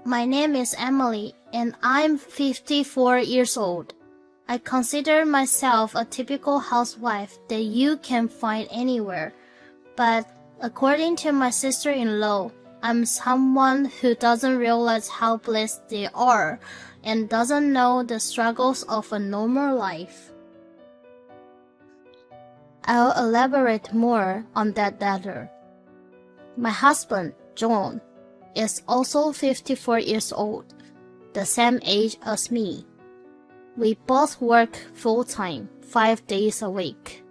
My name is Emily, and I'm 54 years old. I consider myself a typical housewife that you can find anywhere, but according to my sister-in-law, I'm someone who doesn't realize how blessed they are and doesn't know the struggles of a normal life. I'll elaborate more on that later. My husband, John, is also 54 years old, the same age as me. We both work full-time, 5 days a week.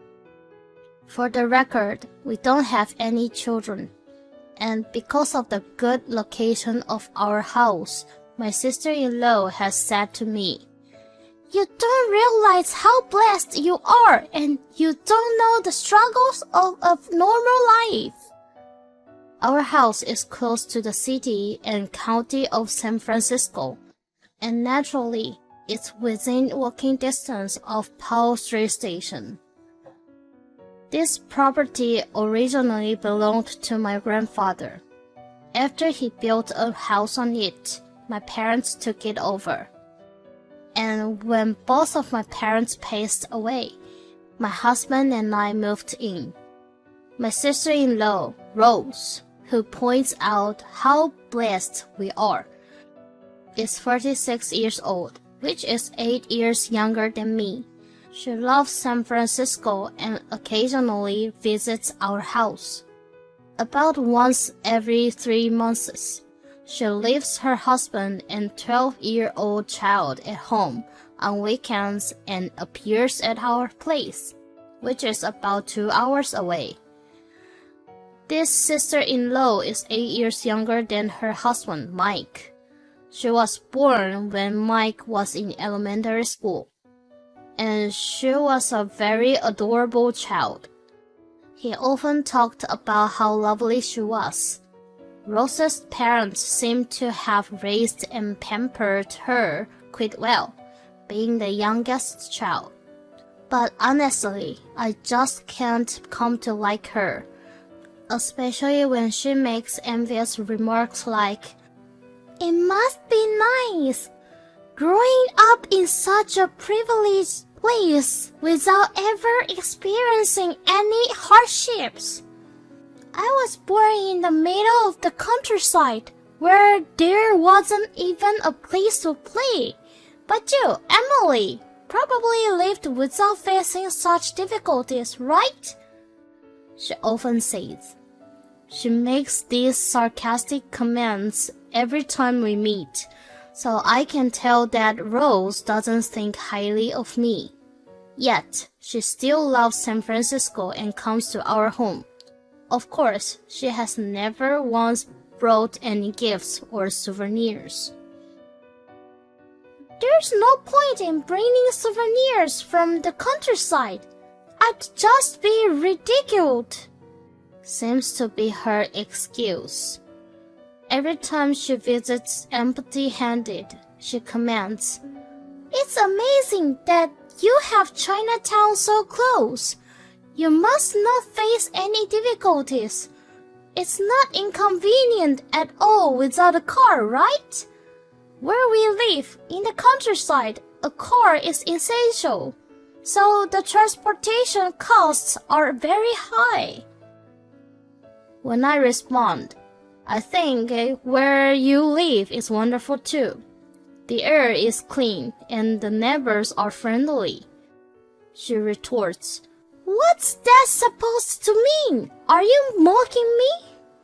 For the record, we don't have any children, and because of the good location of our house, my sister-in-law has said to me, "You don't realize how blessed you are, and you don't know the struggles of a normal life." Our house is close to the city and county of San Francisco, and naturally, it's within walking distance of Powell Street Station. This property originally belonged to my grandfather. After he built a house on it, my parents took it over. And when both of my parents passed away, my husband and I moved in. My sister-in-law, Rose, who points out how blessed we are, is 46 years old, which is 8 years younger than me. She loves San Francisco and occasionally visits our house. About once every 3 months, she leaves her husband and 12-year-old child at home on weekends and appears at our place, which is about 2 hours away. This sister-in-law is 8 years younger than her husband, Mike. She was born when Mike was in elementary school, and she was a very adorable child. He often talked about how lovely she was. Rose's parents seemed to have raised and pampered her quite well, being the youngest child. But honestly, I just can't come to like her, especially when she makes envious remarks like, "It must be nice growing up in such a privileged place without ever experiencing any hardships. I was born in the middle of the countryside where there wasn't even a place to play. But you, Emily, probably lived without facing such difficulties, right?" she often says. She makes these sarcastic comments every time we meet, so I can tell that Rose doesn't think highly of me. Yet, she still loves San Francisco and comes to our home. Of course, she has never once brought any gifts or souvenirs. "There's no point in bringing souvenirs from the countryside. I'd just be ridiculed," seems to be her excuse. Every time she visits empty-handed, she comments, "It's amazing that you have Chinatown so close. You must not face any difficulties. It's not inconvenient at all without a car, right? Where we live, in the countryside, a car is essential, so the transportation costs are very high." When I respond, "I think where you live is wonderful too. The air is clean and the neighbors are friendly," she retorts, "What's that supposed to mean? Are you mocking me?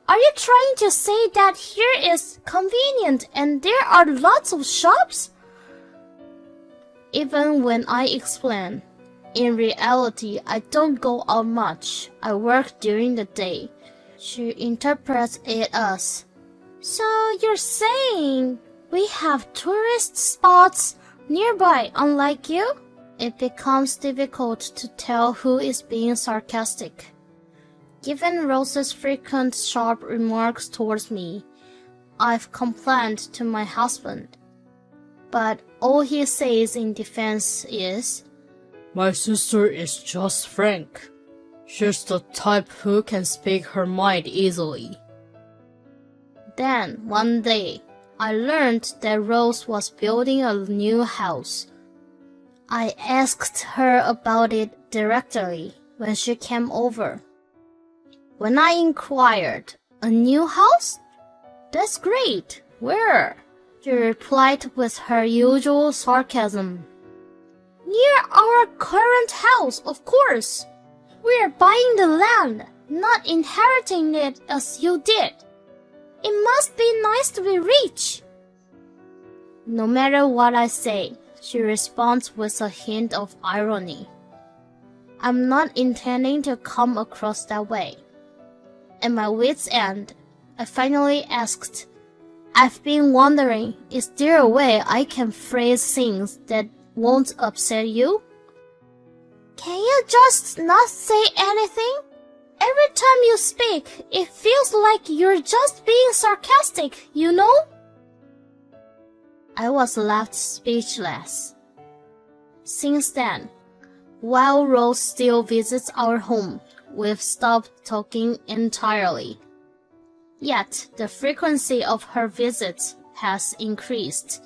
Are you trying to say that here is convenient and there are lots of shops?" Even when I explain, in reality I don't go out much, I work during the day, she interprets it as, "So you're saying we have tourist spots nearby unlike you?" It becomes difficult to tell who is being sarcastic. Given Rose's frequent sharp remarks towards me, I've complained to my husband. But all he says in defense is, "My sister is just frank. She's the type who can speak her mind easily." Then, one day, I learned that Rose was building a new house. I asked her about it directly when she came over. When I inquired, "A new house? That's great. Where?" she replied with her usual sarcasm. "Near our current house, of course. We're buying the land, not inheriting it as you did. It must be nice to be rich." No matter what I say, she responds with a hint of irony. I'm not intending to come across that way. At my wit's end, I finally asked, "I've been wondering, is there a way I can phrase things that won't upset you?" "Can you just not say anything? Every time you speak, it feels like you're just being sarcastic, you know?" I was left speechless. Since then, while Rose still visits our home, we've stopped talking entirely. Yet, the frequency of her visits has increased,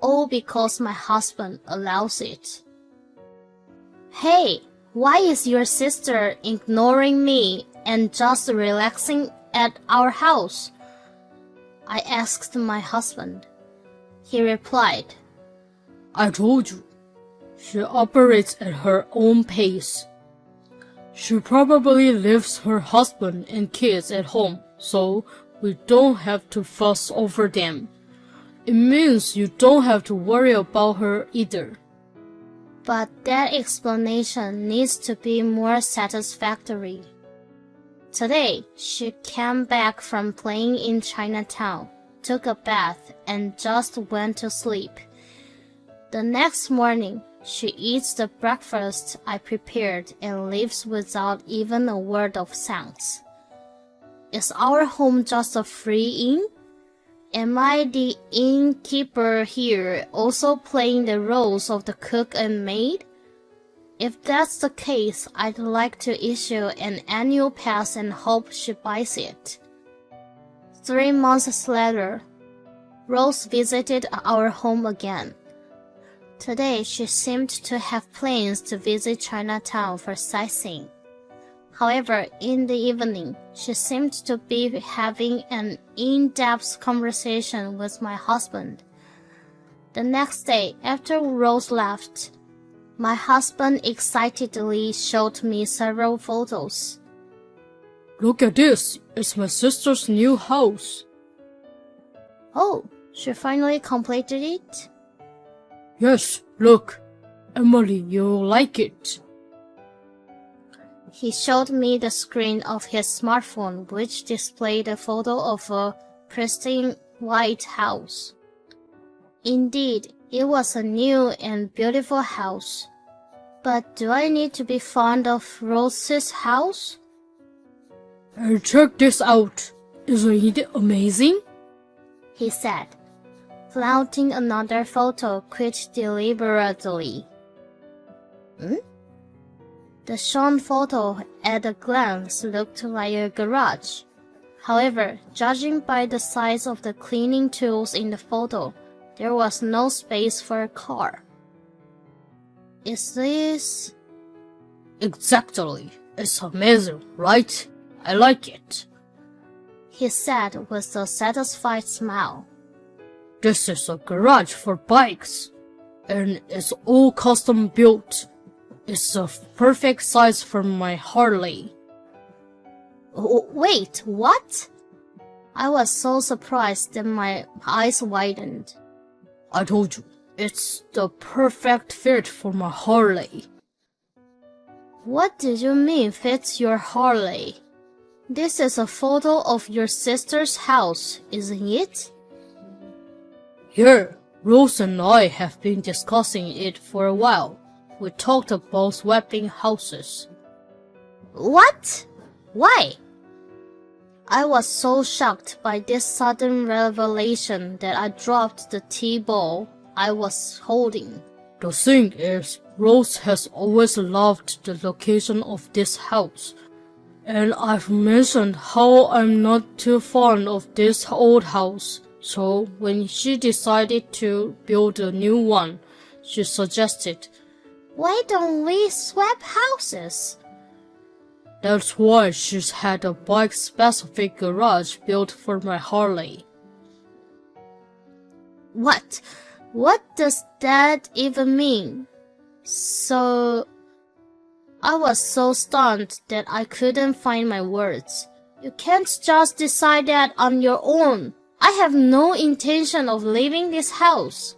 all because my husband allows it. "Hey, why is your sister ignoring me and just relaxing at our house?" I asked my husband. He replied, "I told you, she operates at her own pace. She probably leaves her husband and kids at home, so we don't have to fuss over them. It means you don't have to worry about her either." But that explanation needs to be more satisfactory. Today, she came back from playing in Chinatown, took a bath, and just went to sleep. The next morning, she eats the breakfast I prepared and leaves without even a word of thanks. Is our home just a free inn? Am I the innkeeper here, also playing the roles of the cook and maid? If that's the case, I'd like to issue an annual pass and hope she buys it. 3 months later, Rose visited our home again. Today, she seemed to have plans to visit Chinatown for sightseeing. However, in the evening, she seemed to be having an in-depth conversation with my husband. The next day, after Rose left, my husband excitedly showed me several photos. "Look at this, it's my sister's new house." "Oh, she finally completed it?" "Yes, look. Emily, you'll like it." He showed me the screen of his smartphone, which displayed a photo of a pristine white house. Indeed, it was a new and beautiful house. But do I need to be fond of Rose's house? "And check this out. Isn't it amazing?" he said, flaunting another photo quite deliberately. The shown photo at a glance looked like a garage. However, judging by the size of the cleaning tools in the photo, there was no space for a car. Is this... "Exactly. It's amazing, right? I like it," he said with a satisfied smile. "This is a garage for bikes, and it's all custom built. It's a perfect size for my Harley." Wait, what? I was so surprised that my eyes widened. "I told you, it's the perfect fit for my Harley." What do you mean fits your Harley? This is a photo of your sister's house, isn't it? "Here, Rose and I have been discussing it for a while. We talked about swapping houses." What? Why? I was so shocked by this sudden revelation that I dropped the tea bowl I was holding. "The thing is, Rose has always loved the location of this house, and I've mentioned how I'm not too fond of this old house, So when she decided to build a new one, she suggested, "Why don't we swap houses?" "That's why she's had a bike-specific garage built for my Harley." What? What does that even mean? So... I was so stunned that I couldn't find my words. You can't just decide that on your own. I have no intention of leaving this house.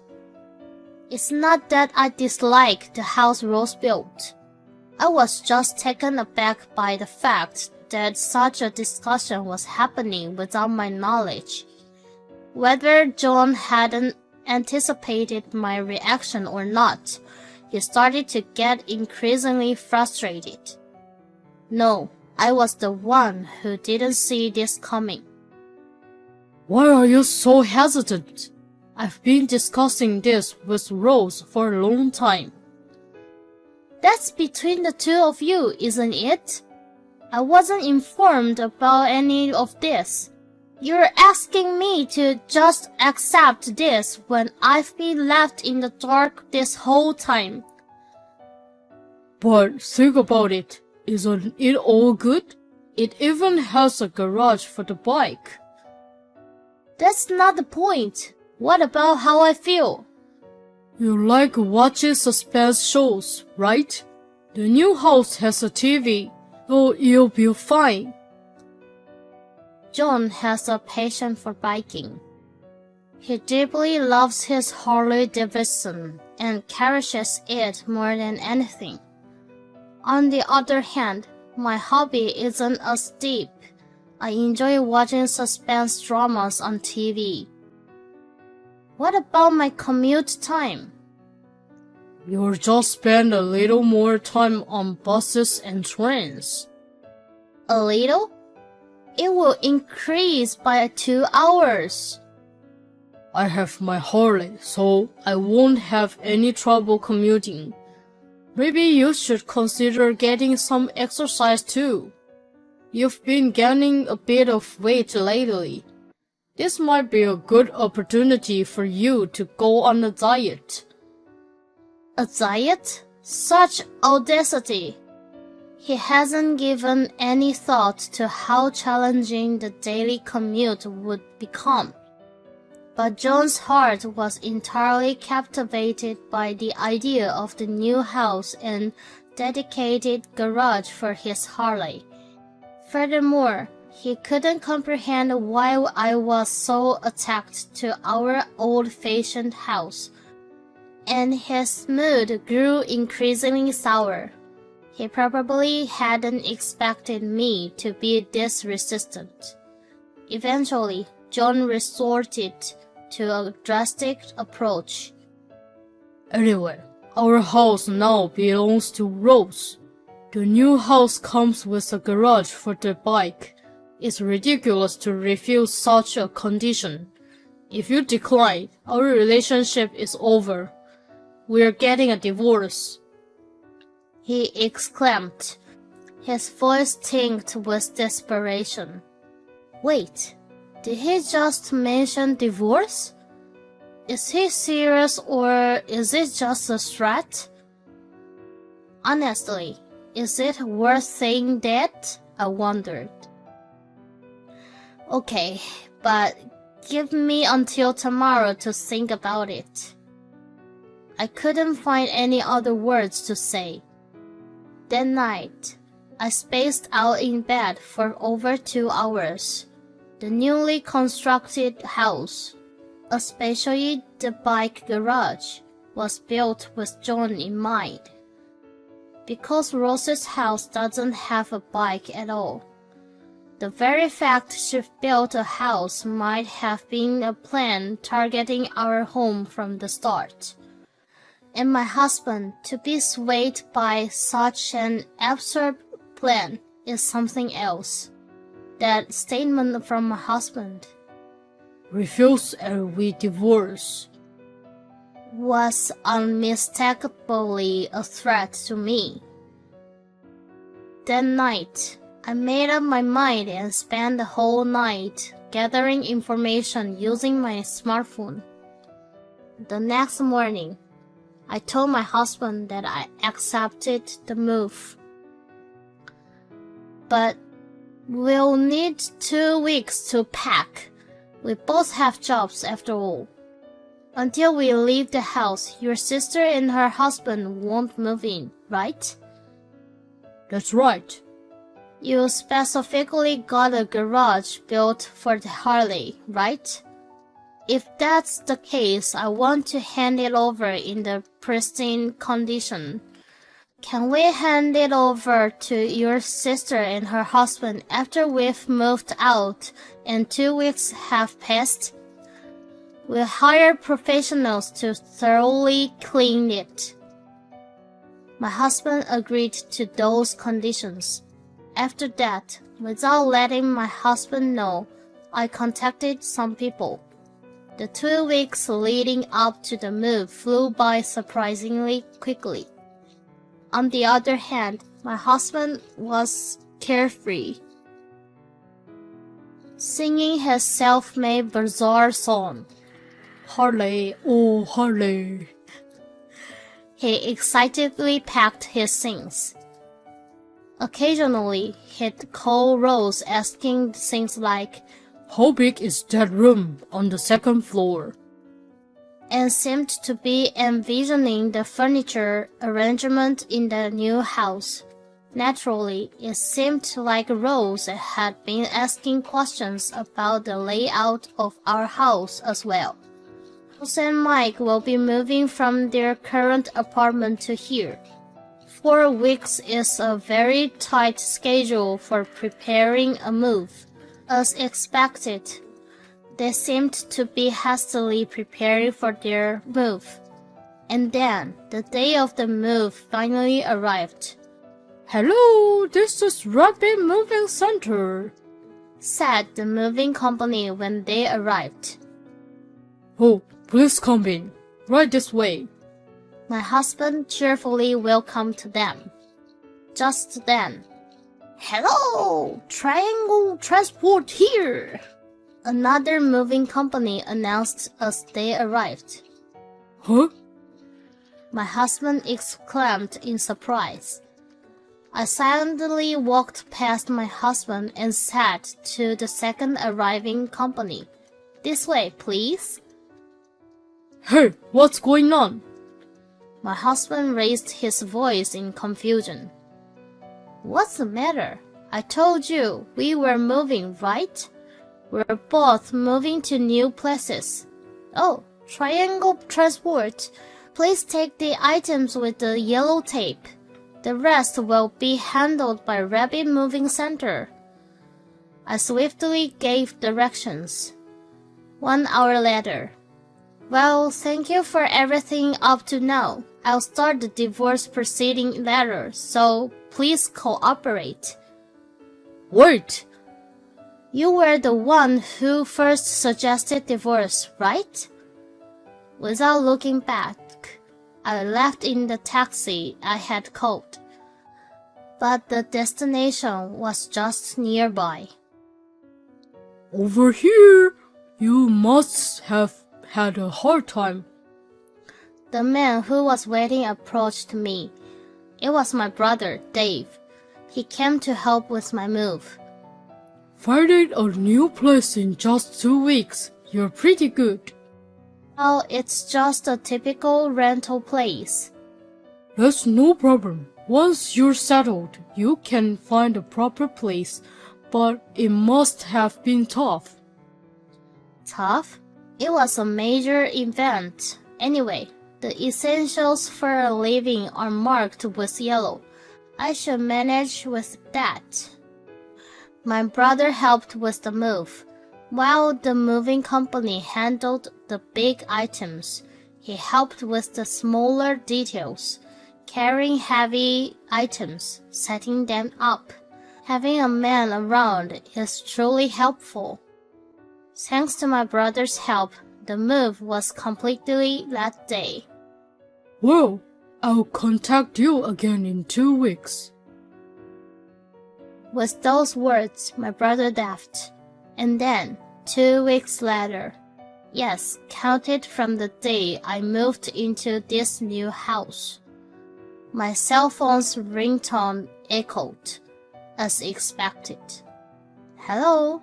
It's not that I dislike the house Rose built. I was just taken aback by the fact that such a discussion was happening without my knowledge. Whether John hadn't anticipated my reaction or not, he started to get increasingly frustrated. No, I was the one who didn't see this coming. "Why are you so hesitant? I've been discussing this with Rose for a long time." That's between the two of you, isn't it? I wasn't informed about any of this. You're asking me to just accept this when I've been left in the dark this whole time. But think about it. Isn't it all good? It even has a garage for the bike. That's not the point. What about how I feel? You like watching suspense shows, right? The new house has a TV, so you'll be fine. John has a passion for biking. He deeply loves his Harley Davidson and cherishes it more than anything. On the other hand, my hobby isn't as deep. I enjoy watching suspense dramas on TV. What about my commute time? You'll just spend a little more time on buses and trains. A little? It will increase by 2 hours. I have my Harley, so I won't have any trouble commuting. Maybe you should consider getting some exercise too. You've been gaining a bit of weight lately. This might be a good opportunity for you to go on a diet. A diet? Such audacity! He hasn't given any thought to how challenging the daily commute would become. But John's heart was entirely captivated by the idea of the new house and dedicated garage for his Harley. Furthermore, he couldn't comprehend why I was so attached to our old-fashioned house, and his mood grew increasingly sour. He probably hadn't expected me to be this resistant. Eventually, John resorted to a drastic approach. Anyway, our house now belongs to Rose. The new house comes with a garage for the bike. It's ridiculous to refuse such a condition. If you decline, our relationship is over. We're getting a divorce. He exclaimed, his voice tinged with desperation. Wait, did he just mention divorce? Is he serious or is it just a threat? Honestly, is it worth saying that? I wondered. Okay, but give me until tomorrow to think about it. I couldn't find any other words to say. That night, I spaced out in bed for over 2 hours. The newly constructed house, especially the bike garage, was built with John in mind. Because Rose's house doesn't have a bike at all, the very fact she built a house might have been a plan targeting our home from the start. And my husband to be swayed by such an absurd plan is something else. That statement from my husband, Refuse and we divorce, was unmistakably a threat to me. That night, I made up my mind and spent the whole night gathering information using my smartphone. The next morning, I told my husband that I accepted the move. But we'll need 2 weeks to pack. We both have jobs after all. Until we leave the house, your sister and her husband won't move in, right? That's right. You specifically got a garage built for the Harley, right? If that's the case, I want to hand it over in the pristine condition. Can we hand it over to your sister and her husband after we've moved out and 2 weeks have passed? We'll hire professionals to thoroughly clean it. My husband agreed to those conditions. After that, without letting my husband know, I contacted some people. The 2 weeks leading up to the move flew by surprisingly quickly. On the other hand, my husband was carefree, singing his self-made bizarre song. Harley, oh Harley. He excitedly packed his things. Occasionally, he'd call Rose asking things like, How big is that room on the second floor? And seemed to be envisioning the furniture arrangement in the new house. Naturally, it seemed like Rose had been asking questions about the layout of our house as well. Rose and Mike will be moving from their current apartment to here. 4 weeks is a very tight schedule for preparing a move. As expected, they seemed to be hastily preparing for their move. And then, the day of the move finally arrived. Hello, this is Rapid Moving Center, said the moving company when they arrived. Oh, please come in. Right this way. My husband cheerfully welcomed them. Just then, Hello, Triangle Transport here! Another moving company announced as they arrived. Huh? My husband exclaimed in surprise. I silently walked past my husband and said to the second arriving company, This way, please. Hey, what's going on? My husband raised his voice in confusion. What's the matter? I told you we were moving, right? We're both moving to new places. Oh, Triangle Transport. Please take the items with the yellow tape. The rest will be handled by Rapid Moving Center. I swiftly gave directions. 1 hour later. Well, thank you for everything up to now. I'll start the divorce proceeding later, so please cooperate. Wait! You were the one who first suggested divorce, right? Without looking back, I left in the taxi I had called. But the destination was just nearby. Over here, you must have had a hard time. The man who was waiting approached me. It was my brother, Dave. He came to help with my move. Finding a new place in just 2 weeks, you're pretty good. Well, it's just a typical rental place. That's no problem. Once you're settled, you can find a proper place, but it must have been tough. Tough? It was a major event. Anyway, the essentials for a living are marked with yellow. I should manage with that. My brother helped with the move. While the moving company handled the big items, he helped with the smaller details, carrying heavy items, setting them up. Having a man around is truly helpful. Thanks to my brother's help, the move was completed that day. Well, I'll contact you again in 2 weeks. With those words, my brother left. And then, 2 weeks later. Yes, counted from the day I moved into this new house. My cell phone's ringtone echoed, as expected. Hello?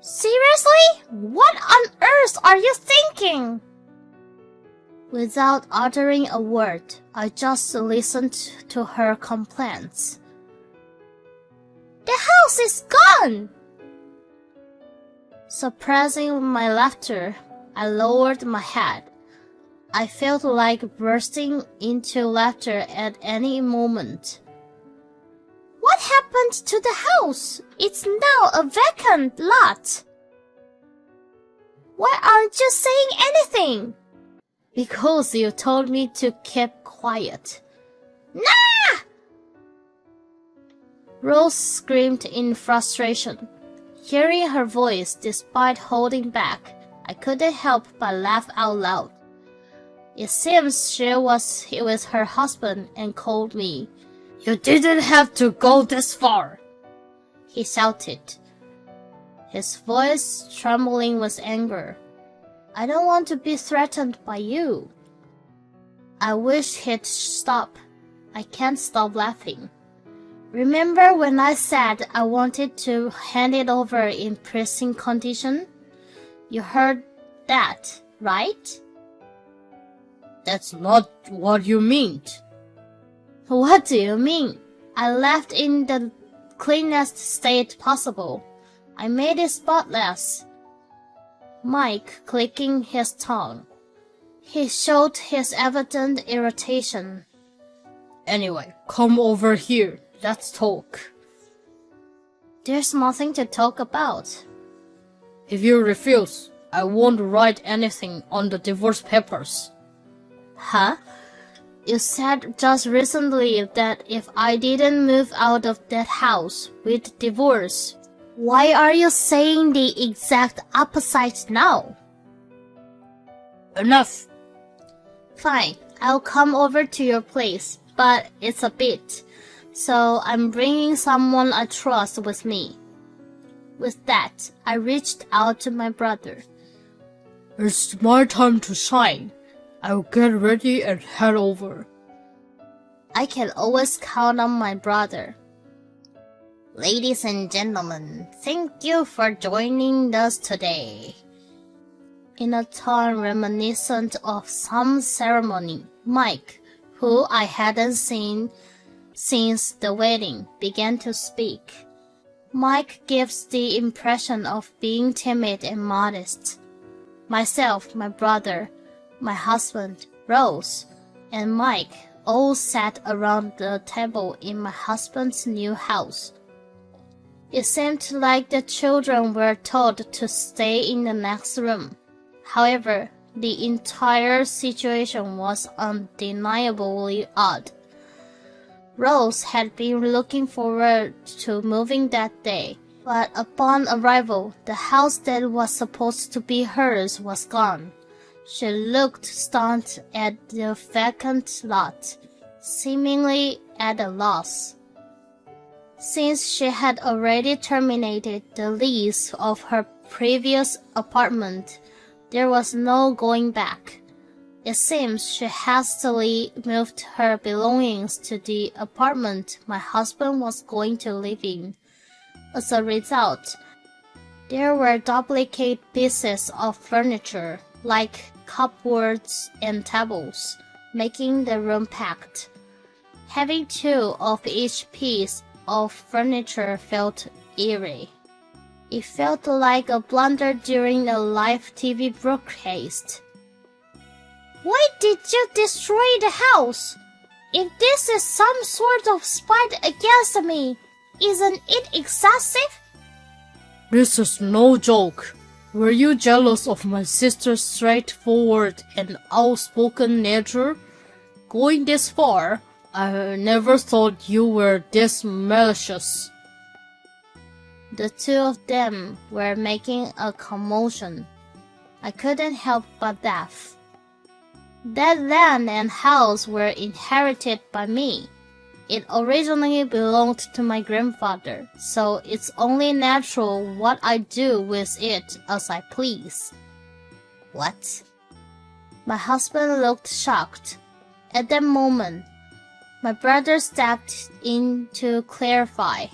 Seriously? What on earth are you thinking? Without uttering a word, I just listened to her complaints. The house is gone! Suppressing my laughter, I lowered my head. I felt like bursting into laughter at any moment. What happened to the house? It's now a vacant lot. Why aren't you saying anything? Because you told me to keep quiet. Nah! Rose screamed in frustration. Hearing her voice despite holding back, I couldn't help but laugh out loud. It seems she was with her husband and called me. You didn't have to go this far, he shouted, his voice trembling with anger. I don't want to be threatened by you. I wish he'd stop. I can't stop laughing. Remember when I said I wanted to hand it over in pristine condition? You heard that, right? That's not what you meant. What do you mean? I left in the cleanest state possible. I made it spotless. Mike clicking his tongue. He showed his evident irritation. Anyway, come over here. Let's talk. There's nothing to talk about. If you refuse, I won't write anything on the divorce papers. Huh? You said just recently that if I didn't move out of that house, we'd divorce. Why are you saying the exact opposite now? Enough. Fine, I'll come over to your place, but it's a bit. So I'm bringing someone I trust with me. With that, I reached out to my brother. It's my time to shine. I'll get ready and head over. I can always count on my brother. Ladies and gentlemen, thank you for joining us today. In a tone reminiscent of some ceremony, Mike, who I hadn't seen since the wedding, began to speak. Mike gives the impression of being timid and modest. Myself, my brother, my husband, Rose, and Mike all sat around the table in my husband's new house. It seemed like the children were told to stay in the next room. However, the entire situation was undeniably odd. Rose had been looking forward to moving that day, but upon arrival, the house that was supposed to be hers was gone. She looked stunned at the vacant lot, seemingly at a loss. Since she had already terminated the lease of her previous apartment, there was no going back. It seems she hastily moved her belongings to the apartment my husband was going to live in. As a result, there were duplicate pieces of furniture, like cupboards and tables, making the room packed. Having 2 of each piece of furniture felt eerie. It felt like a blunder during a live TV broadcast. Why did you destroy the house? If this is some sort of spite against me, isn't it excessive? This is no joke. Were you jealous of my sister's straightforward and outspoken nature? Going this far, I never thought you were this malicious. The 2 of them were making a commotion. I couldn't help but laugh. That land and house were inherited by me. It originally belonged to my grandfather, so it's only natural what I do with it as I please. What? My husband looked shocked. At that moment, my brother stepped in to clarify.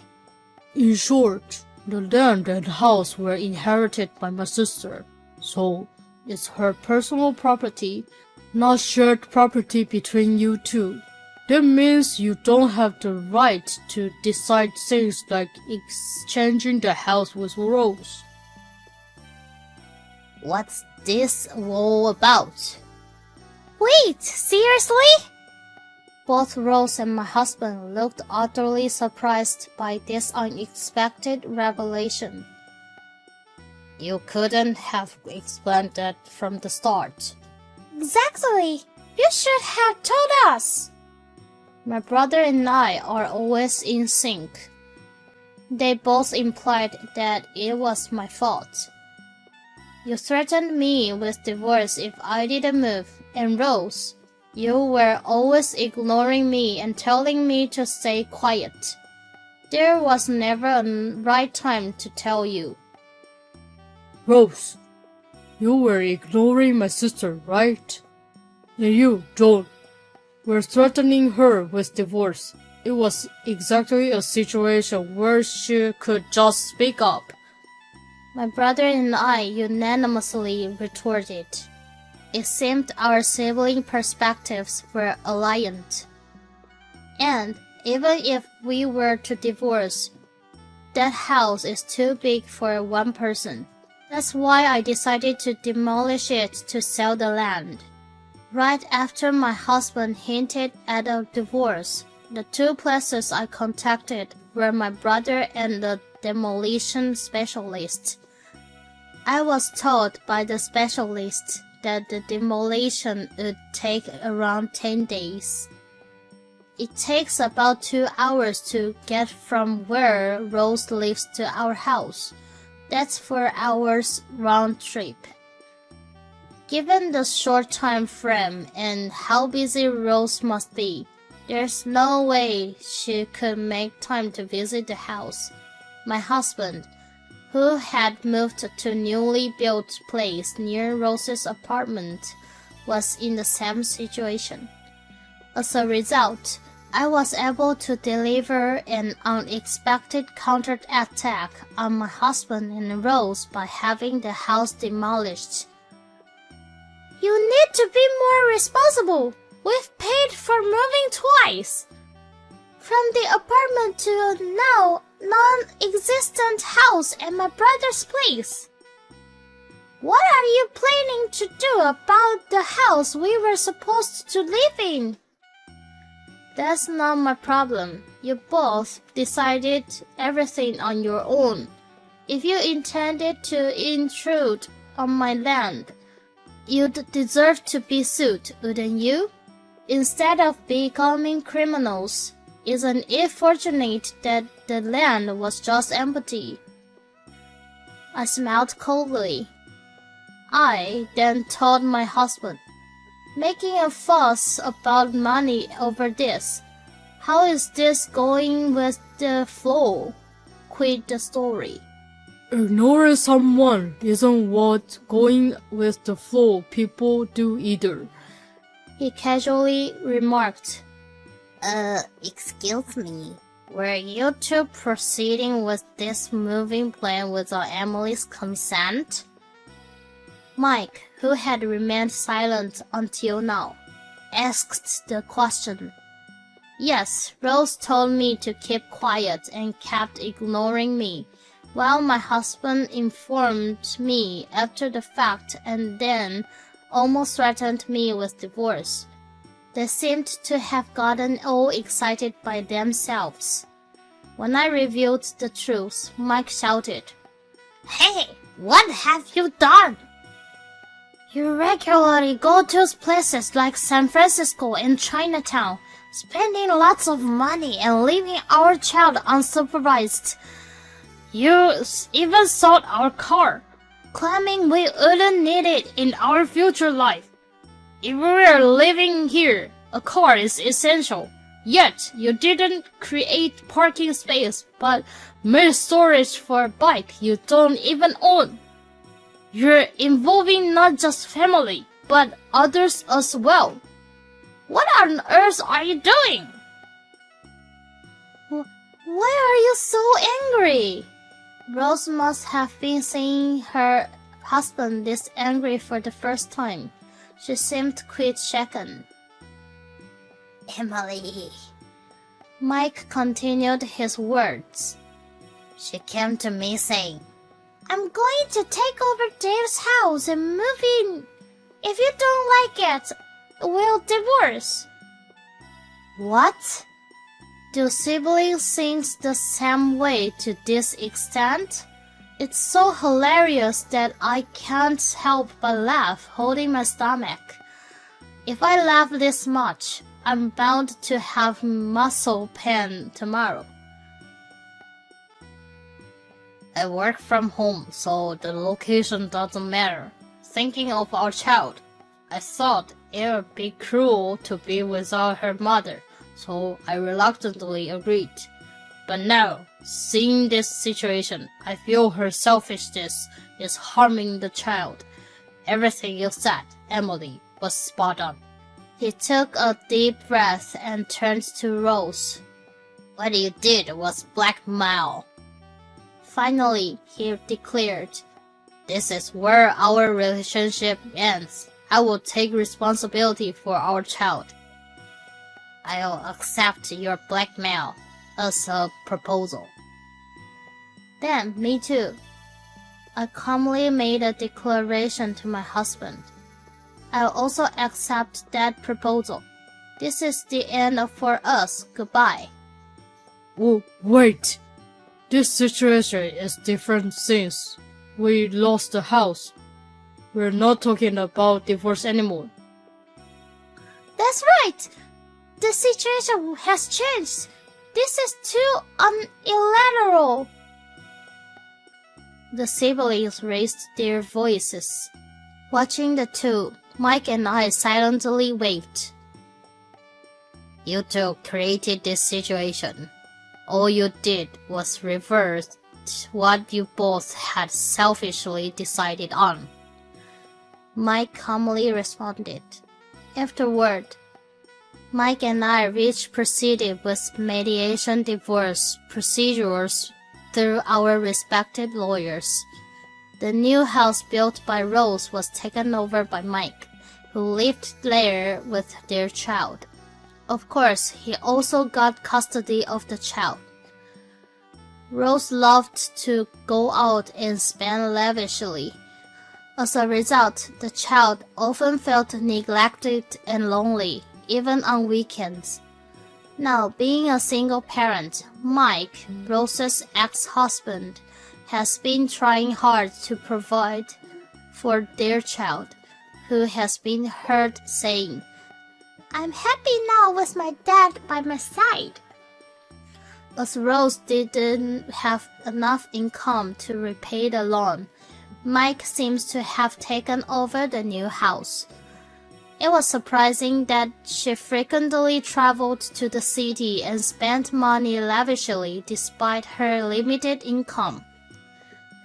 In short, the land and house were inherited by my sister, so it's her personal property, not shared property between you two. That means you don't have the right to decide things like exchanging the house with Rose. What's this all about? Wait, seriously? Both Rose and my husband looked utterly surprised by this unexpected revelation. You couldn't have explained that from the start. Exactly. You should have told us. My brother and I are always in sync. They both implied that it was my fault. You threatened me with divorce if I didn't move, and Rose, you were always ignoring me and telling me to stay quiet. There was never a right time to tell you. Rose, you were ignoring my sister, right? And you, John, were threatening her with divorce. It was exactly a situation where she could just speak up. My brother and I unanimously retorted. It seemed our sibling perspectives were aligned. And even if we were to divorce, that house is too big for one person. That's why I decided to demolish it to sell the land. Right after my husband hinted at a divorce, the two places I contacted were my brother and the demolition specialist. I was told by the specialist that the demolition would take around 10 days. It takes about 2 hours to get from where Rose lives to our house. That's 4 hours round trip. Given the short time frame and how busy Rose must be, there's no way she could make time to visit the house. My husband, who had moved to a newly built place near Rose's apartment, was in the same situation. As a result, I was able to deliver an unexpected counterattack on my husband and Rose by having the house demolished. You need to be more responsible. We've paid for moving twice. From the apartment to a now non-existent house at my brother's place. What are you planning to do about the house we were supposed to live in? That's not my problem. You both decided everything on your own. If you intended to intrude on my land, you'd deserve to be sued, wouldn't you? Instead of becoming criminals, isn't it fortunate that the land was just empty? I smiled coldly. I then told my husband, making a fuss about money over this. How is this going with the flow? Quit the story. Ignoring someone isn't what going with the flow people do either. He casually remarked. Excuse me. Were you two proceeding with this moving plan without Emily's consent? Mike, who had remained silent until now, asked the question. Yes, Rose told me to keep quiet and kept ignoring me, while my husband informed me after the fact and then almost threatened me with divorce. They seemed to have gotten all excited by themselves. When I revealed the truth, Mike shouted, Hey, what have you done? You regularly go to places like San Francisco and Chinatown, spending lots of money and leaving our child unsupervised. You even sold our car, claiming we wouldn't need it in our future life. If we were living here, a car is essential. Yet, you didn't create parking space, but made storage for a bike you don't even own. You're involving not just family, but others as well. What on earth are you doing? Why are you so angry? Rose must have been seeing her husband this angry for the first time. She seemed quite shaken. Emily. Mike continued his words. She came to me saying, I'm going to take over Dave's house and move in. If you don't like it, we'll divorce. What? Do siblings think the same way to this extent? It's so hilarious that I can't help but laugh, holding my stomach. If I laugh this much, I'm bound to have muscle pain tomorrow. I work from home, so the location doesn't matter. Thinking of our child, I thought it would be cruel to be without her mother, so I reluctantly agreed. But now, seeing this situation, I feel her selfishness is harming the child. Everything you said, Emily, was spot on. He took a deep breath and turned to Rose. What you did was blackmail. Finally, he declared, This is where our relationship ends. I will take responsibility for our child. I'll accept your blackmail as a proposal. Then, me too. I calmly made a declaration to my husband. I'll also accept that proposal. This is the end for us. Goodbye. Oh, wait. This situation is different since we lost the house. We're not talking about divorce anymore. That's right. The situation has changed. This is too unilateral. The siblings raised their voices. Watching the two, Mike and I silently waved. You two created this situation. All you did was reverse what you both had selfishly decided on. Mike calmly responded. Afterward, Mike and I proceeded with mediation divorce procedures through our respective lawyers. The new house built by Rose was taken over by Mike, who lived there with their child. Of course, he also got custody of the child. Rose loved to go out and spend lavishly. As a result, the child often felt neglected and lonely, even on weekends. Now, being a single parent, Mike, Rose's ex-husband, has been trying hard to provide for their child, who has been heard saying, I'm happy now with my dad by my side. As Rose didn't have enough income to repay the loan, Mike seems to have taken over the new house. It was surprising that she frequently traveled to the city and spent money lavishly despite her limited income.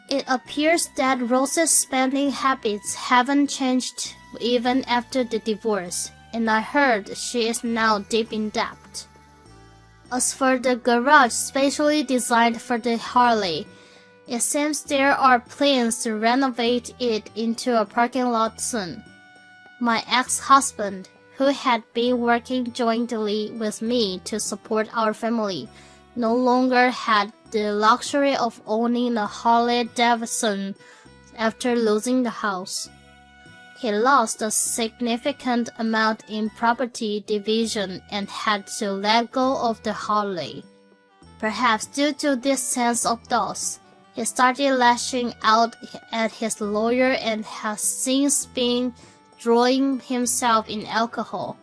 It appears that Rose's spending habits haven't changed even after the divorce, and I heard she is now deep in debt. As for the garage specially designed for the Harley, it seems there are plans to renovate it into a parking lot soon. My ex-husband, who had been working jointly with me to support our family, no longer had the luxury of owning a Harley Davidson after losing the house. He lost a significant amount in property division and had to let go of the Harley. Perhaps due to this sense of loss, he started lashing out at his lawyer and has since been drawing himself in alcohol.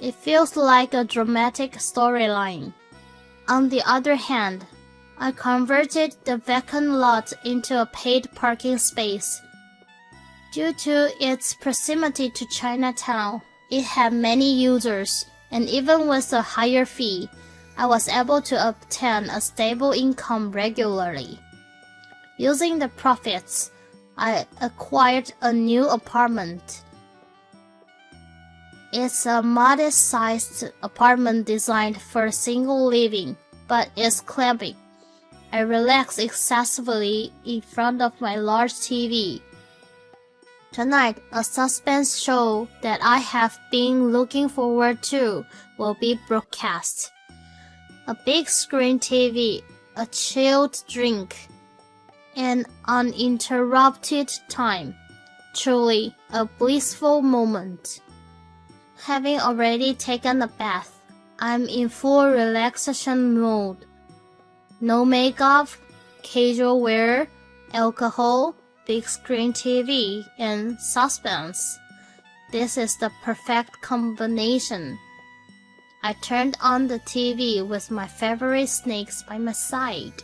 It feels like a dramatic storyline. On the other hand, I converted the vacant lot into a paid parking space. Due to its proximity to Chinatown, it had many users, and even with a higher fee, I was able to obtain a stable income regularly. Using the profits, I acquired a new apartment. It's a modest-sized apartment designed for single living, but it's clamping. I relax excessively in front of my large TV. Tonight, a suspense show that I have been looking forward to will be broadcast. A big screen TV, a chilled drink, and uninterrupted time. Truly a blissful moment. Having already taken a bath, I'm in full relaxation mode. No makeup, casual wear, alcohol, big screen TV, and suspense. This is the perfect combination. I turned on the TV with my favorite snacks by my side.